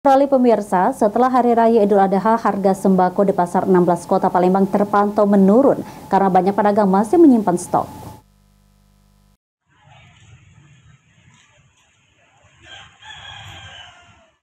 Kali pemirsa, setelah Hari Raya Idul Adha, harga sembako di Pasar 16 Kota Palembang terpantau menurun karena banyak pedagang masih menyimpan stok.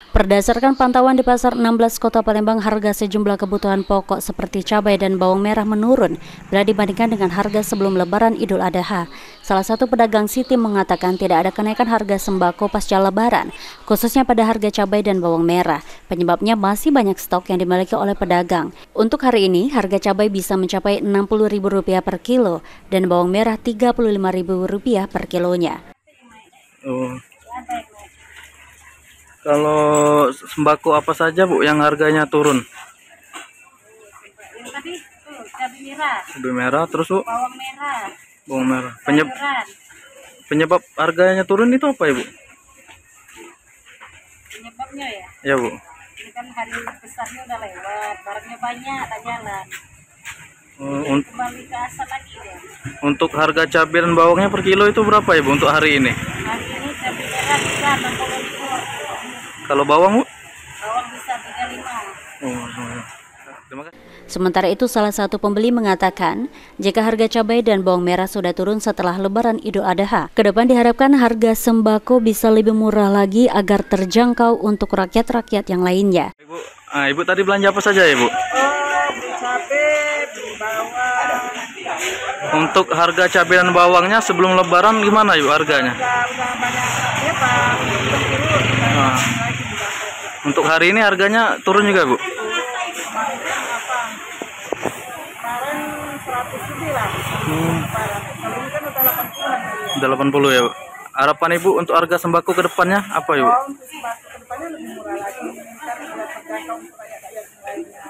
Berdasarkan pantauan di Pasar 16 Kota Palembang, harga sejumlah kebutuhan pokok seperti cabai dan bawang merah menurun bila dibandingkan dengan harga sebelum Lebaran Idul Adha. Salah satu pedagang Siti mengatakan tidak ada kenaikan harga sembako pasca Lebaran, khususnya pada harga cabai dan bawang merah. Penyebabnya masih banyak stok yang dimiliki oleh pedagang. Untuk hari ini, harga cabai bisa mencapai Rp60.000 per kilo dan bawang merah Rp35.000 per kilonya. Kalau sembako apa saja Bu yang harganya turun? Yang tadi tuh cabai merah, Cabai merah terus Bu? bawang merah, Bawang merah. sayuran. Penyebab harganya turun itu apa ya Bu? Penyebabnya ya, Ya Bu. ini kan hari besarnya udah lewat, barangnya banyak, tak jalan. Kembali ke asal lagi deh. Untuk harga cabai dan bawangnya per kilo itu berapa ya Bu untuk hari ini? Hari ini cabai merah bisa 60.000 per kilo. Kalau bawang Bu? Bawang bisa 35. Terima kasih. Sementara itu, salah satu pembeli mengatakan, jika harga cabai dan bawang merah sudah turun setelah Lebaran Idul Adha, ke depan diharapkan harga sembako bisa lebih murah lagi agar terjangkau untuk rakyat-rakyat yang lainnya. Ibu tadi belanja apa saja ya Bu? Beli cabai, beli bawang. Untuk harga cabai dan bawangnya sebelum Lebaran gimana Ibu harganya? Udah banyak ya Pak, belum turun. Nah, untuk hari ini harganya turun juga Bu? Kemarin 100 lebih lah. Kalau ini kan udah 80-an. Udah 80 ya Bu. Harapan Ibu untuk harga sembako ke depannya apa Ibu? Untuk sembako ke depannya lebih murah lagi, kan biar terjangkau untuk rakyat-rakyat yang lainnya.